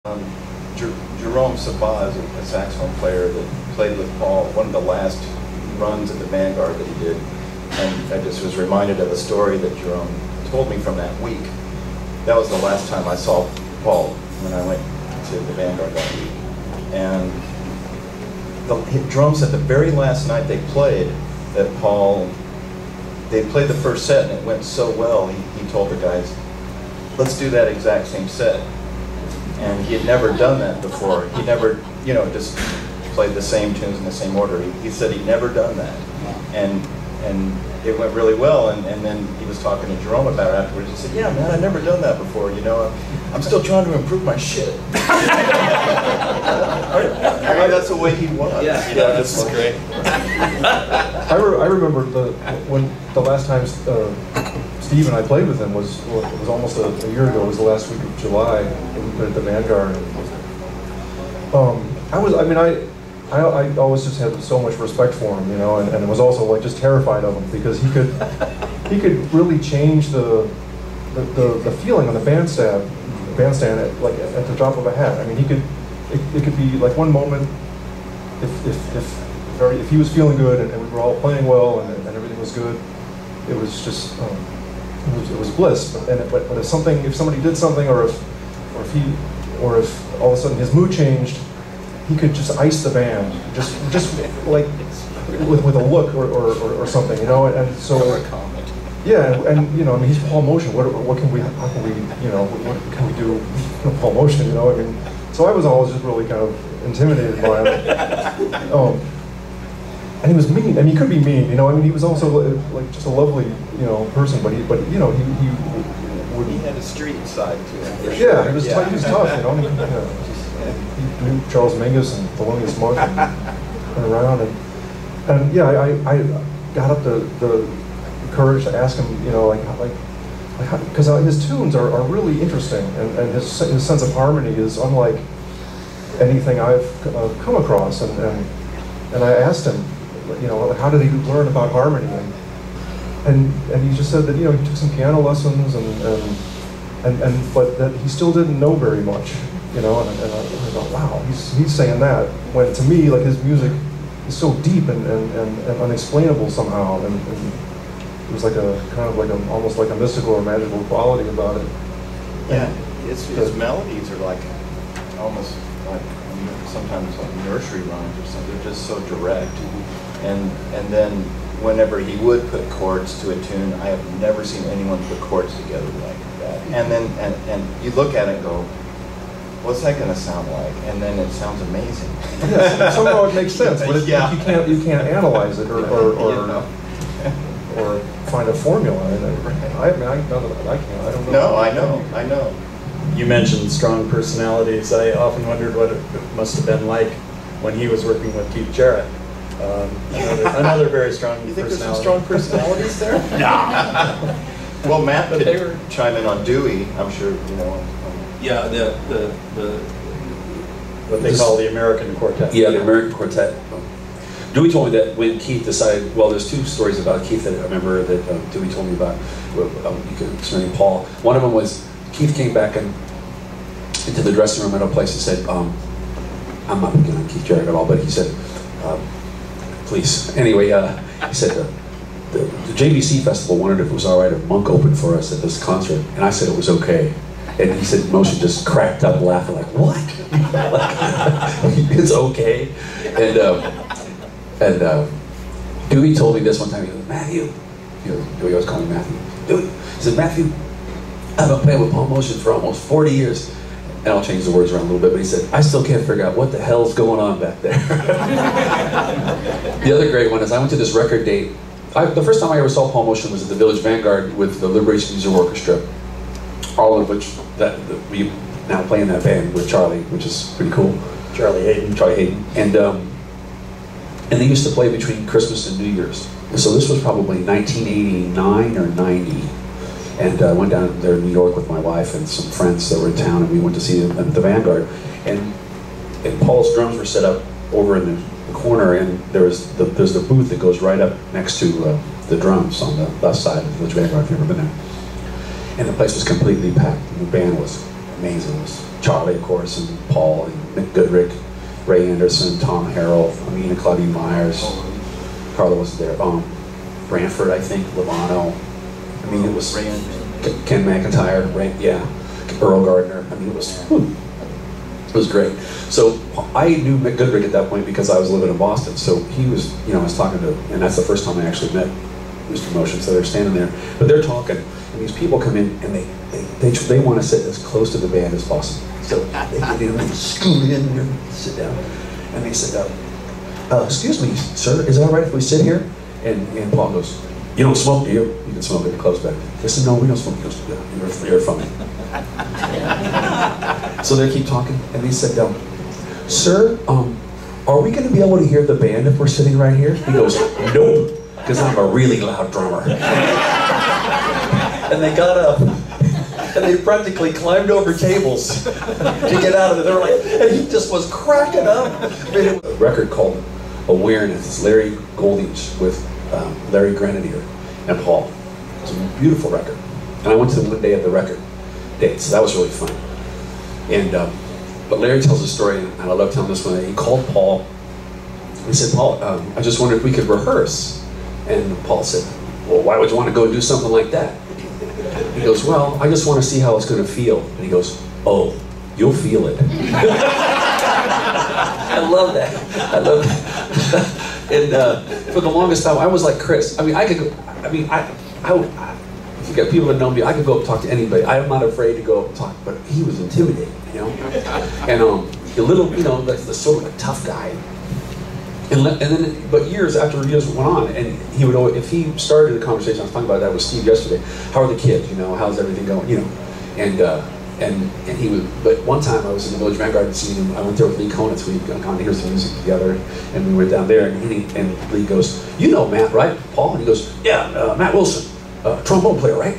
Jerome Sabah is a saxophone player that played with Paul, one of the last runs at the Vanguard that he did. And I just was reminded of a story that Jerome told me from that week. That was the last time I saw Paul when I went to the Vanguard that week. And Jerome said the very last night they played that they played the first set and it went so well, he told the guys, let's do that exact same set. And he had never done that before. He never, just played the same tunes in the same order. He said he'd never done that. And it went really well, and then he was talking to Jerome about it afterwards. He said, yeah, man, I've never done that before, I'm still trying to improve my shit. That's the way he was. Yeah, this is great. I remember when the last time Steve and I played with him was almost a year ago. It was the last week of July at the Vanguard. I always just had so much respect for him, and was also like just terrified of him because he could really change the feeling on the bandstand at the drop of a hat. I mean, it could be like one moment if he was feeling good and we were all playing well and everything was good, it was just it was bliss. But if somebody did something, or if all of a sudden his mood changed, he could just ice the band, just like with a look or something, and so yeah, and he's Paul Motian. What can we do with Paul Motian? So I was always just really kind of intimidated by him. And he was mean. I mean, he could be mean. He was also like just a lovely person, but he had a street side to him. Yeah, he was tough. He knew Charles Mingus and Thelonious Monk and went around, and I got up the courage to ask him, because his tunes are really interesting, and his sense of harmony is unlike anything I've come across, and I asked him, how did he learn about harmony, and he just said that he took some piano lessons, but that he still didn't know very much. And I thought, wow, he's saying that, when to me, like, his music is so deep and unexplainable somehow, and it was like almost like a mystical or magical quality about it. Yeah, his melodies are like almost like sometimes like nursery rhymes or something. They're just so direct, and then whenever he would put chords to a tune, I have never seen anyone put chords together like that. And then and you look at it and go, what's that going to sound like? And then it sounds amazing. Yeah, somehow it makes sense, but you can't analyze it or find a formula. I've done it. I can't. I don't know. No, I know. You mentioned strong personalities. I often wondered what it must have been like when he was working with Keith Jarrett. Another very strong personality. You think there's some strong personalities there? No. Well, Matt could chime in on Dewey. I'm sure Yeah, what they call the American Quartet. Yeah, the American Quartet. Dewey told me that when Keith decided, well, there's two stories about Keith that I remember that Dewey told me about, concerning Paul. One of them was Keith came back into the dressing room at a place and said, I'm not picking on Keith Jarrett at all, but he said, please. Anyway, he said, the JVC Festival wondered if it was all right if Monk opened for us at this concert, and I said it was okay. And he said, Motian just cracked up laughing, like, what? It's okay. And Dewey told me this one time. He goes, Matthew, Dewey always called me Matthew. Dewey, he said, Matthew, I've been playing with Paul Motian for almost 40 years. And I'll change the words around a little bit, but he said, I still can't figure out what the hell's going on back there. The other great one is I went to this record date. The first time I ever saw Paul Motian was at the Village Vanguard with the Liberation Music Orchestra, all of which we now play in that band with Charlie, which is pretty cool. Charlie Hayden. And they used to play between Christmas and New Year's. So this was probably 1989 or 90. And I went down there in New York with my wife and some friends that were in town, and we went to see them at the Vanguard. And Paul's drums were set up over in the corner, and there's the booth that goes right up next to the drums on the left side of the Village Vanguard, if you've ever been there. And the place was completely packed, and the band was amazing. It was Charlie, of course, and Paul, and Mick Goodrick, Ray Anderson, Tom Harrell, and Claudine Myers. Carla wasn't there. Branford, I think, Lovano. I mean, it was Ken McIntyre, Earl Gardner. I mean, it was great. So I knew Mick Goodrick at that point because I was living in Boston. So he was, I was talking to, and that's the first time I actually met Mr. Motion. So they're standing there, but they're talking, and these people come in and they want to sit as close to the band as possible. So they get in and scoot in and sit down, and they sit down. Excuse me, sir, is it all right if we sit here? And Paul goes, you don't smoke, do you? You can smoke it, close back. They said, no, we don't smoke. He goes, yeah, you're funny. So they keep talking, and they said, sir, are we going to be able to hear the band if we're sitting right here? He goes, nope, because I'm a really loud drummer. And they got up, and they practically climbed over tables to get out of it. They were like, and he just was cracking up. I mean, it was a record called Awareness. It's Larry Goldings with Larry Grenadier and Paul. It's a beautiful record. And I went to the one day of the record date, so that was really fun. And but Larry tells a story, and I love telling this one. He called Paul. He said, Paul, I just wondered if we could rehearse. And Paul said, well, why would you want to go do something like that? He goes, well, I just want to see how it's going to feel. And he goes, oh, you'll feel it. I love that. I love that. And for the longest time, I was like Chris. I mean, I could go, if you got people that know me, I could go up and talk to anybody. I'm not afraid to go up and talk, but he was intimidating, And a little, that's the sort of a tough guy. And then, but years after years went on, and he would always, if he started the conversation, I was talking about that with Steve yesterday. How are the kids? How's everything going? And he would. But one time I was in the Village Vanguard seeing him. I went there with Lee Konitz. We'd gone to hear some music together, and we were down there. And Lee goes, "You know Matt, right, Paul?" And he goes, "Yeah, Matt Wilson, trombone player, right?"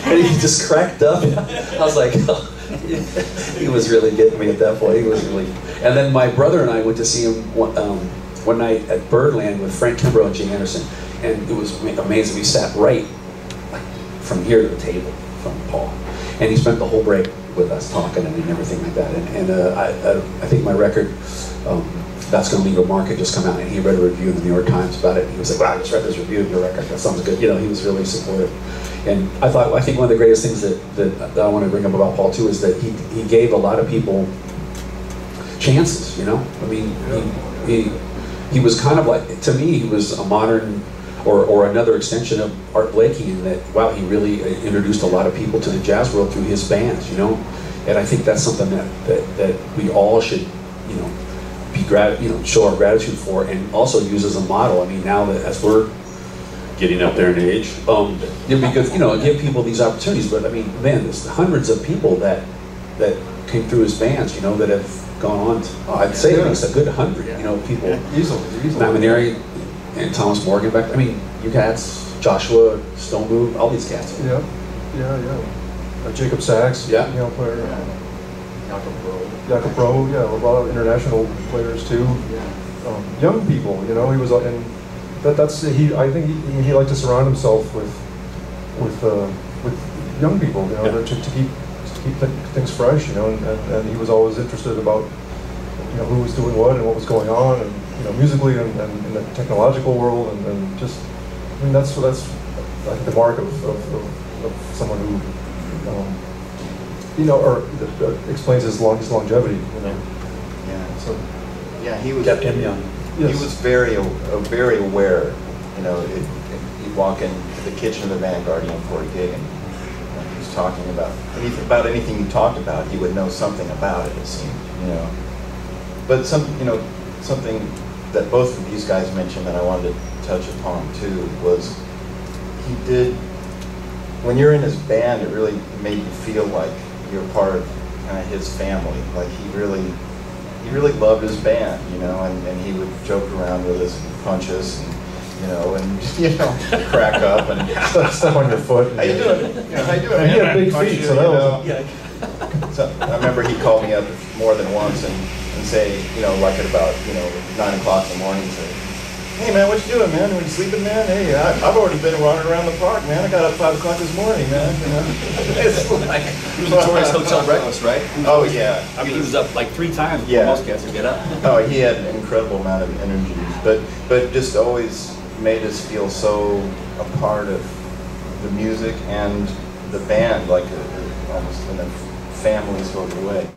And he just cracked up. I was like, oh. He was really getting me at that point. He was really. And then my brother and I went to see him one night at Birdland with Frank Kimbrough and Jay Anderson, and it was amazing. We sat right from here to the table from Paul, and he spent the whole break with us talking and everything like that. And I think my record, That's Gonna Leave a Mark, had just come out, and he read a review in the New York Times about it. And he was like, "Wow, I just read this review of your record. That sounds good." He was really supportive. And I think one of the greatest things that I want to bring up about Paul too is that he gave a lot of people chances. I mean, he was kind of like, to me, he was a modern or another extension of Art Blakey in that, wow, he really introduced a lot of people to the jazz world through his bands. And I think that's something that we all should show our gratitude for, and also use as a model. I mean, now that as we're getting up there in age, it'd be good, give people these opportunities. But I mean, man, there's hundreds of people that came through his bands, that have gone on to, I'd say at least a good 100, people. Yeah, easily. Matt Maneri and Thomas Morgan back. I mean, you cats, Joshua Stoneboo, all these cats. Yeah. Jacob Sachs, player. Jakob Bro, a lot of international players too. Young people, he was, and that's he. I think he liked to surround himself with young people, to keep things fresh, and he was always interested about, who was doing what and what was going on, and musically and in the technological world, and just, I mean, that's I think the mark of someone who. Or explains his longevity. Yeah. So. Yeah, he was kept him young. Yes. He was very aware. He'd walk into the kitchen of the Vanguard before a gig, and he was talking about anything he talked about. He would know something about it. It seemed, But something that both of these guys mentioned that I wanted to touch upon too was he did. When you're in his band, it really made you feel like you're part of kind of his family. Like he really loved his band, and he would joke around with us and punch us, and crack up and step on your foot. How you doing? How you doing? And he had big feet, so that was. So I remember he called me up more than once and say, like at about 9 o'clock in the morning, say, hey man, what you doing, man? Are you sleeping, man? Hey, I've already been running around the park, man. I got up 5 o'clock this morning, man. You know? It's like, He was notorious hotel breakfast, right? oh yeah. I mean, he was up like 3 times before Yeah. most cats would get up. Oh, he had an incredible amount of energy, but just always made us feel so a part of the music and the band, like almost in a family sort of way.